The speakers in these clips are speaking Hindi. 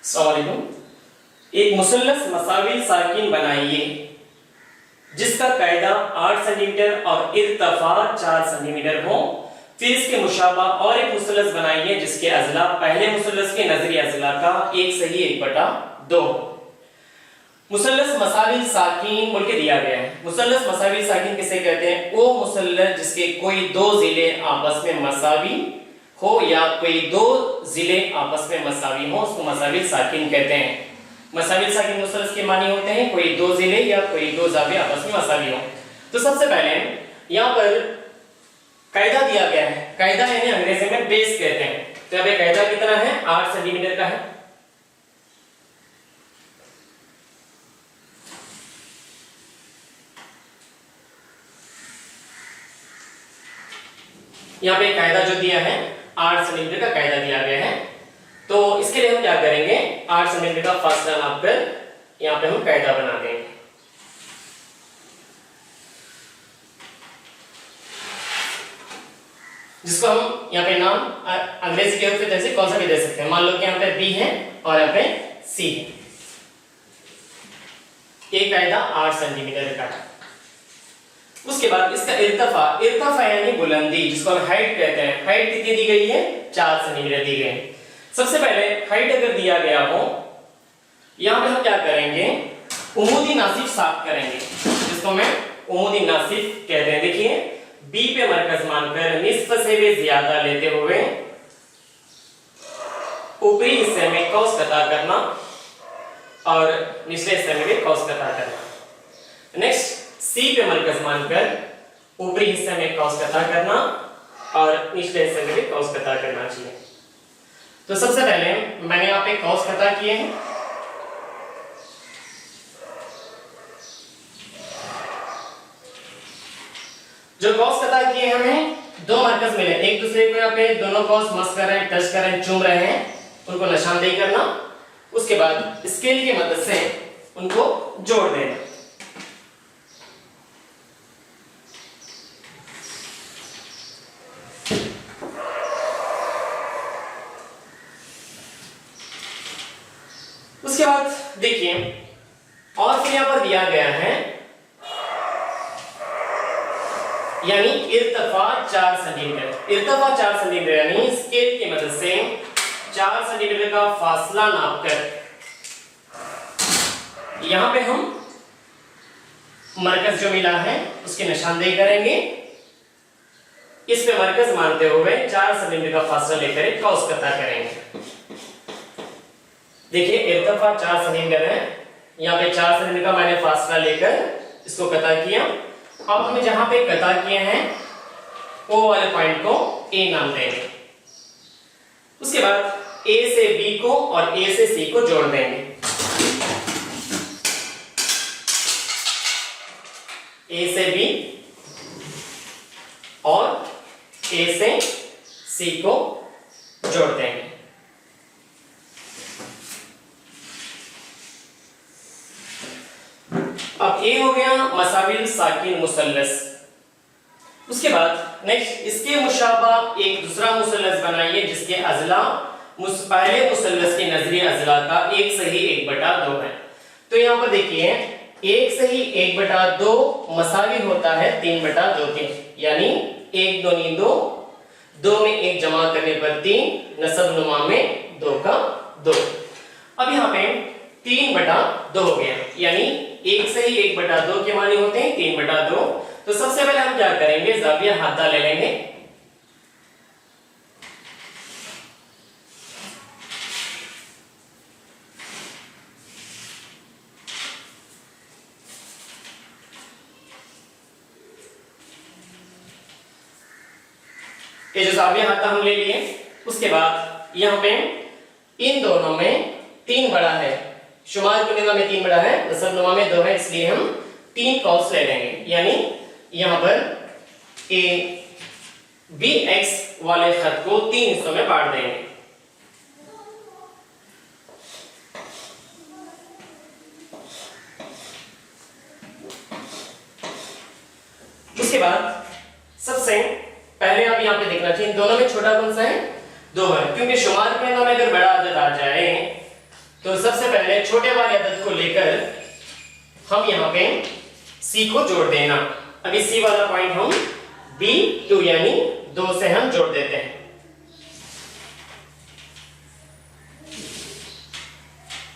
एक मुसल्लस मसाविल साकिन बनाइए जिसका कायदा 8 सेंटीमीटर और इर्तफा 4 सेंटीमीटर हो। फिर इसके मुशाबा और एक मुसल्लस बनाइए जिसके अजला पहले मुसल्लस के नजरी अजला का 1 सही 1/2। मुसल्लस मसाविल साकिन बोल के दिया गया है। मुसल्लस मसाविल साकिन किसे कहते हैं? वो मुसल्लस जिसके कोई दो जिले आपस में मसावी हो या कोई दो जिले आपस में मसावी हो, उसको मसाविल साकिन कहते हैं। मसाविल साकिन मुसल्लस के मानी होते हैं कोई दो जिले या कोई दो जावे आपस में मसावी हो। तो सबसे पहले यहाँ पर कायदा दिया गया है। कायदा यानी अंग्रेजी में बेस कहते हैं। तो यहाँ पे कायदा कितना है? 8 सेंटीमीटर का है। यहाँ पे कायदा जो दिया है 8 सेंटीमीटर का कायदा दिया गया है। तो इसके लिए हम क्या करेंगे? 8 सेंटीमीटर का फासला नापकर यहाँ पे हम कायदा बना देंगे। जिसको हम यहाँ पे नाम अंग्रेजी के हरफ जैसे कौन सा भी दे सकते हैं। मान लो कि यहाँ पे बी है और यहाँ पे सी है। एक कायदा 8 सेंटीमीटर का है। उसके बाद इसका इर्तफा यानी बुलंदी, जिसको हम हाइट कहते हैं। हाइट कितनी दी गई है? 4 सेंटीमीटर दी गई है। सबसे पहले हाइट अगर दिया गया हो, यहां पे हम क्या करेंगे? उमूदी नासिफ साफ करेंगे, जिसको मैं उमूदी नासिफ कहते हैं। देखिए बी पे मरकज मानकर निस्फ से भी ज्यादा लेते हुए ऊपरी हिस्से में कौस कता करना और निचले हिस्से में भी कौस कता करना। नेक्स्ट सी पे मरकज मानकर ऊपरी हिस्से में कौस कता करना और निचले हिस्से में भी कौस कता करना चाहिए। तो सबसे पहले मैंने यहाँ पे कौस कता किए हैं। जो कौस कता किए हमें दो मरकज मिले, एक दूसरे को यहाँ पे दोनों कौस मस कर रहे हैं, टच कर रहे हैं, चूम रहे हैं, उनको निशानदेही करना। उसके बाद स्केल की मदद से उनको जोड़ देना। उसके बाद देखिए और फिर यहां पर दिया गया है यानी इर्तफा 4 सेंटीमीटर। इर्तफा 4 सेंटीमीटर यानी स्केल की मदद से 4 सेंटीमीटर का फासला नापकर यहां पे हम मरकज जो मिला है उसकी निशानदेही करेंगे। इस पे मरकज मानते हुए 4 सेंटीमीटर का फासला लेकर एक कौस कता करेंगे। देखिए इर्तफा 4 सेंटीमीटर है, यहाँ पे 4 सेंटीमीटर का मैंने फासला लेकर इसको कता किया। अब हमें जहां पे कता किए हैं ओ वाले पॉइंट को ए नाम देंगे। उसके बाद ए से बी को और ए से सी को जोड़ देंगे। ए से बी और ए से सी को जोड़ देंगे। अब ए हो गया मसाविल साकिन मुसल्लस। उसके बाद नेक्स्ट इसके मुशाबा एक दूसरा मुसल्लस बनाइए जिसके अजला पहले मुसल्लस के नजरी अजला का 1 सही 1/2 है। तो यहां पर देखिए 1 सही 1/2 मसावी होता है 3/2 के, यानी 1 दूनी 2, 2 में 1 जमा करने पर 3, नसब नुमा में 2 का 2। अब यहाँ पे 3/2 हो गया, यानी 1 सही 1/2 के मानी होते हैं 3/2। तो सबसे पहले हम क्या करेंगे? जाविया हाथा ले लेंगे। ये जो जाविया हाथा हम ले लिए, उसके बाद यहाँ पे इन दोनों में 3 बड़ा है, शुमार कुनिदा में 3 बड़ा है, नसब नुमा में 2 है, इसलिए हम 3 कौस ले लेंगे। यानी यहां पर ए बी एक्स वाले खत को 3 हिस्सों में बांट देंगे। उसके बाद सबसे पहले आप यहां पे देखना चाहिए दोनों में छोटा कौन सा है? 2 है, क्योंकि शुमार कुनिदा में अगर बड़ा अदद आ जाए तो सबसे पहले छोटे वाले अदद को लेकर हम यहाँ पे c को जोड़ देना। अभी c वाला पॉइंट हम b2 यानी 2 से हम जोड़ देते हैं।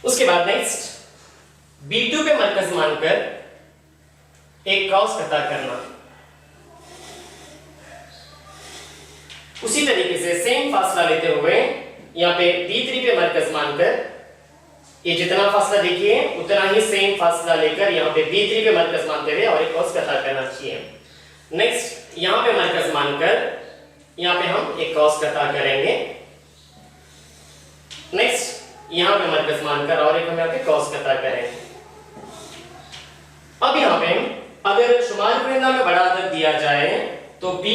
उसके बाद नेक्स्ट b2 पे मरकज मानकर एक क्रॉस कता करना। उसी तरीके से सेम फासला लेते हुए यहाँ पे b3 पे मरकज मानकर ये जितना फासला देखिए उतना ही सेम फासला लेकर यहाँ पे b3 पे मरकज मानते हुए और एक क्रॉस कता करना चाहिए। नेक्स्ट यहाँ पे मरकज मानकर यहाँ पे हम एक क्रॉस कता करेंगे। नेक्स्ट यहाँ पे मरकज मानकर और एक हम यहाँ पे क्रॉस कता करेंगे। अब यहाँ पे अगर शुमार परिणाम में बड़ा अदद दिया जाए तो b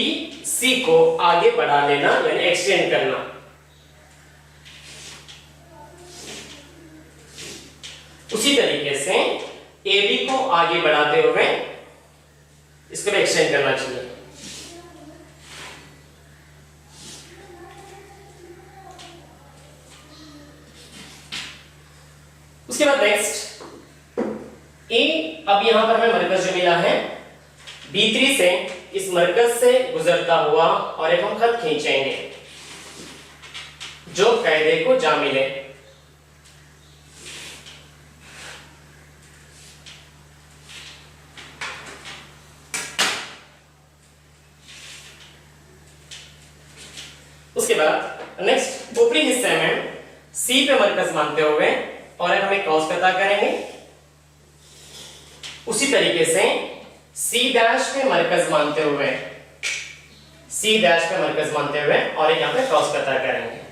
c को आगे बढ़ा लेना यानी एक्सटेंड करना। उसी तरीके से ab को आगे बढ़ाते हुए इसको भी एक्सटेंड करना चाहिए। उसके बाद नेक्स्ट a अब यहां पर हमें मरकज जो मिला है b3 से इस मरकज से गुजरता हुआ और एक हम खत खींचेंगे जो कायदे को जा मिले। उसके बाद नेक्स्ट ऊपरी हिस्से में c पे मरकज मानते हुए और एक हम एक क्रॉस कता करेंगे। उसी तरीके से C डैश पे मरकज मानते हुए और एक यहां पे क्रॉस कता करेंगे।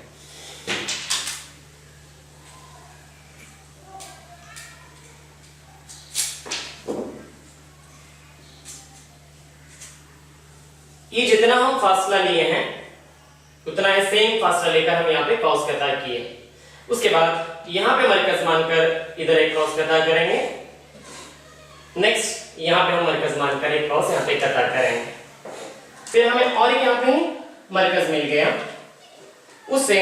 ये जितना हम फासला लिए हैं उतना है सेम फासला लेकर हम यहाँ पे क्रॉस कता किए। उसके बाद यहाँ पे मरकज मानकर इधर एक क्रॉस कता करेंगे। नेक्स्ट यहाँ पे हम मरकज मानकर एक क्रॉस यहाँ पे कता करेंगे। फिर हमें और एक यहाँ पे मरकज मिल गया, उसे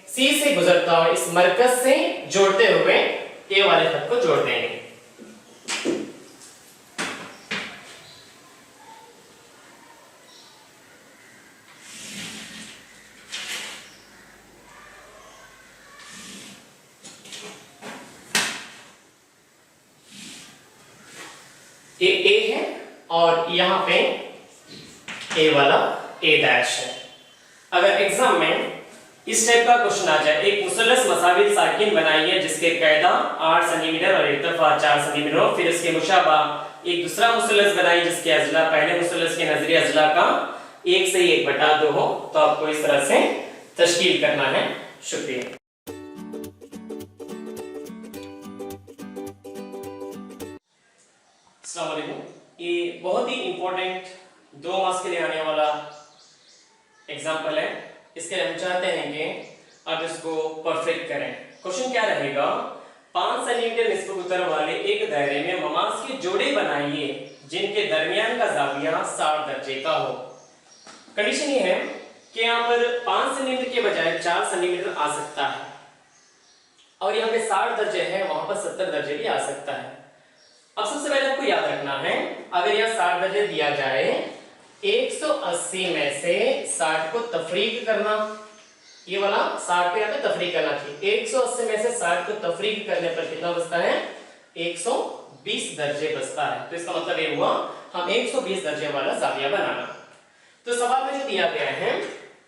C से गुजरता हुआ इस मरकज से जोड़ते हुए A वाले खत को जोड़ देंगे। ये A है और यहाँ पे A वाला A डैश है। अगर एग्जाम में इस टाइप का क्वेश्चन आ जाए, एक मुसल्लस मसाविल साकिन बनाइए जिसके कायदा 8 सेंटीमीटर और इर्तिफा 4 सेंटीमीटर हो, फिर इसके मुशाबा एक दूसरा मुसल्लस बनाइए जिसके अजला पहले मुसल्लस के नजरी अजला का 1 से 1/2 हो। तो आपको इस तरह से तश्कील करना है। शुक्रिया। अस्सलाम वालेकुम। ये बहुत ही इंपॉर्टेंट 2 मार्क्स के लिए आने वाला एग्जाम्पल है। इसके लिए हम चाहते हैं कि आप इसको परफेक्ट करें। क्वेश्चन क्या रहेगा, 5 सेंटीमीटर निस्बत उत्तर वाले एक दायरे में ममास के जोड़े बनाइए जिनके दरमियान का जाविया 60 दर्जे का हो। कंडीशन ये है कि यहाँ पर 5 सेंटीमीटर के बजाय 4 सेंटीमीटर आ सकता है और यहाँ पे 60 दर्जे है, वहां पर 70 दर्जे भी आ सकता है। अब सबसे पहले आपको याद रखना है, अगर यह 60 दर्जे दिया जाए 180 में से 60 को तफरीक करना, ये वाला 60 पे यहाँ पे तफरीक करना चाहिए। 180 में से 60 को तफरीक करने पर कितना बचता है, 120 दर्जे बचता है। तो इसका मतलब ये हुआ हम 120 दर्जे वाला जाविया बनाना। तो सवाल में जो दिया गया है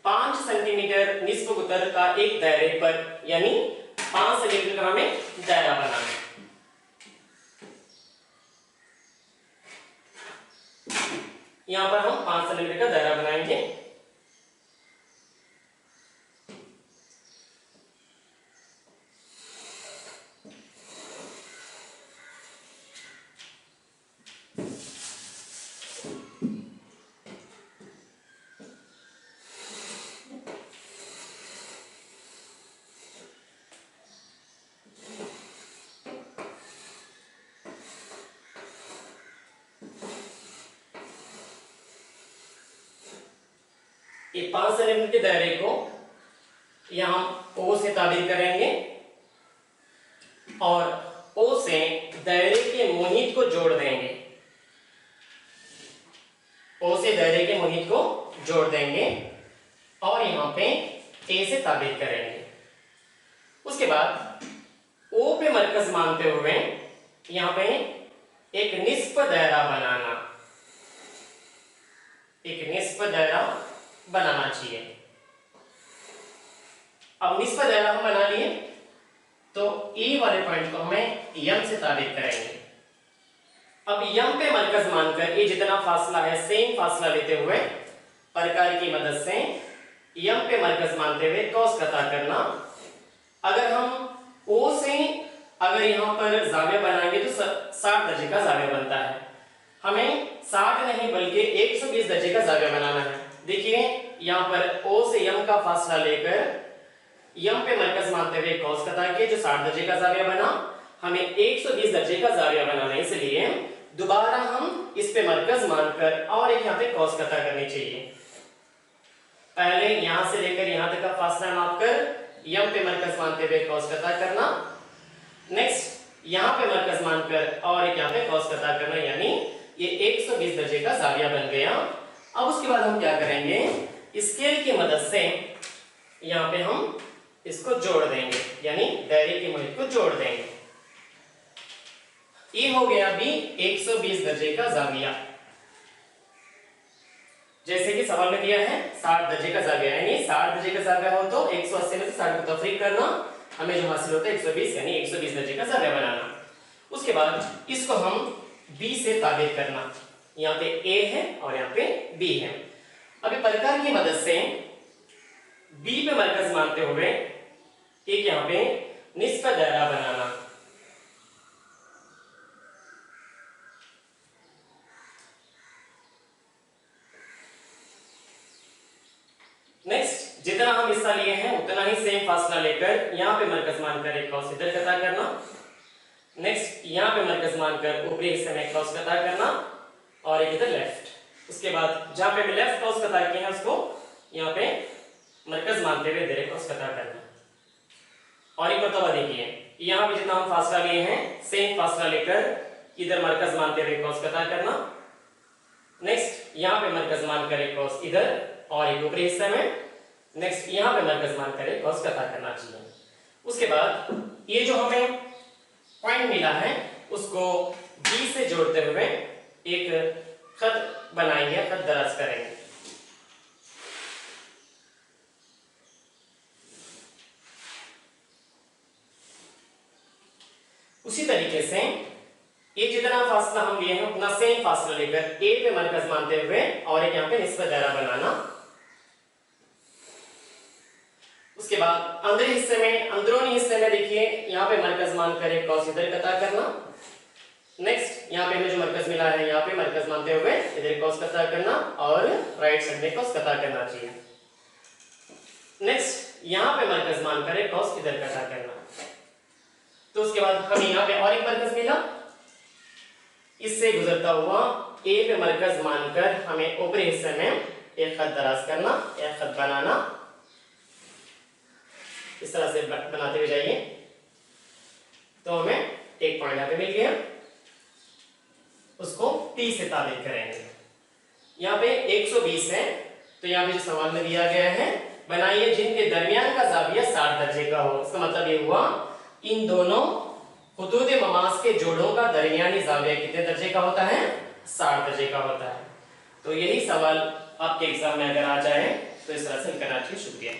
5 सेंटीमीटर निस्फ उत्तर का एक दायरे पर, यानी 5 सेंटीमीटर का हमें दायरा बनाना है। यहां पर हम 5 सेंटीमीटर का दायरा बनाएंगे। ये 5 सेंटीमीटर के दायरे को यहां O से ताबीर करेंगे और ओ से दायरे के मुहित को जोड़ देंगे। ओ से दायरे के मुहित को जोड़ देंगे और यहां पे ए से ताबित करेंगे। उसके बाद ओ पे मरकज मानते हुए यहां पे एक निस्फ दायरा बनाना, एक निस्फ दायरा बनाना चाहिए। अब निस्फ दायरा हम बना लिए तो ए वाले पॉइंट को हमें यम से ताबित करेंगे। अब यम पे मरकज मानकर ये जितना फासला है सेम फासला लेते हुए प्रकार की मदद से यम पे मरकज मानते हुए कौस कता करना। अगर हम ओ से अगर यहां पर जाविया बनाएंगे तो 60 दर्जे का जाविया बनता है। हमें 60 नहीं बल्कि 120 दर्जे का जाविया बनाना है। देखिए यहां पर ओ से यम का फासला लेकर यम पे मरकज मानते हुए कौस कता किए जो 60 दर्जे का जाविया बना। हमें 120 दर्जे का जाविया बनाना है, इसलिए दोबारा हम इस पे मरकज मानकर और एक यहां पे कौस कता करनी चाहिए। पहले यहां से लेकर यहां तक का फासला नापकर यम पे मरकज मानते हुए कौस कता करना। नेक्स्ट यहां पे मरकज मानकर और एक यहां पे कौस कता करना, यानी ये 120 दर्जे का जाविया बन गया। अब उसके बाद हम क्या करेंगे, स्केल की मदद से यहां पे हम इसको जोड़ देंगे, यानी दायरे के मुहित को जोड़ देंगे। ये हो गया अभी 120 दर्जे का जाविया, जैसे कि सवाल में दिया है 60 दर्जे का जाविया, यानी 60 दर्जे का जाविया हो तो 180 में से 60 को तफरीक करना, हमें जो हासिल होता है 120, यानी 120 दर्जे का जाविया बनाना। उसके बाद इसको हम बी से ताबित करना। यहाँ पे ए है और यहाँ पे बी है। अभी प्रकार की मदद से बी पे मरकज मानते हुए एक यहाँ पे निस्फ दायरा बनाना। नेक्स्ट जितना हम हिस्सा लिए हैं उतना ही सेम फासला लेकर यहाँ पे मरकज मानकर एक कौस इधर कता करना। नेक्स्ट यहाँ पे मरकज मानकर ऊपरी हिस्से में एक कौस कता करना और एक इधर लेफ्ट। उसके बाद जहां पे लेफ्ट कौस कता किए हैं उसको यहाँ पे मरकज मानते हुए इधर एक कौस कता करना। और एक मरतबा देखिए यहाँ पे जितना हम फासला लिए हैं सेम फासला लेकर इधर मरकज मानते हुए कौस कता करना। नेक्स्ट यहाँ पे मरकज मानकर एक कौस इधर और एक ऊपरी हिस्से में। नेक्स्ट यहाँ पे मरकज मानकर एक कौस कता करना चाहिए। उसके बाद ये जो हमें पॉइंट मिला है उसको बी से जोड़ते हुए एक खत बनाएंगे, खत दराज करेंगे। उसी तरीके से ये जितना फासला हम लिए हैं उतना सेम फासला लेकर ए पे मरकज मानते हुए और एक यहाँ पे निस्फ दायरा बनाना। उसके बाद अंदरूनी हिस्से में देखिए यहाँ पे मरकज मानकर एक कौस इधर कता करना। नेक्स्ट यहाँ पे हमें जो मरकज मिला है यहाँ पे मरकज मानते हुए इधर कौस कता करना और राइट साइड में कौस कता करना चाहिए। नेक्स्ट यहाँ पे मरकज मानकर एक कौस इधर कता करना। तो उसके बाद हमें यहाँ पे और एक मरकज मिला, इससे गुजरता हुआ ए पे मरकज मानकर हमें ऊपरी हिस्से में एक खत दराज करना, एक खत बनाना। इस तरह से बनाते हुए जाइए तो हमें एक पॉइंट यहाँ पे मिल गया, उसको P से ताबित करेंगे। यहाँ पे 120 है तो यहाँ पे जो सवाल में दिया गया है बनाइए जिनके दरमियान का जाविया 60 दर्जे का हो। इसका मतलब ये हुआ इन दोनों खुतूत ममास के जोड़ों का दरमियानी जाविया कितने दर्जे का होता है, 60 दर्जे का होता है। तो यही सवाल आपके एग्जाम में अगर आ जाए तो इस तरह से करना चाहिए। शुक्रिया।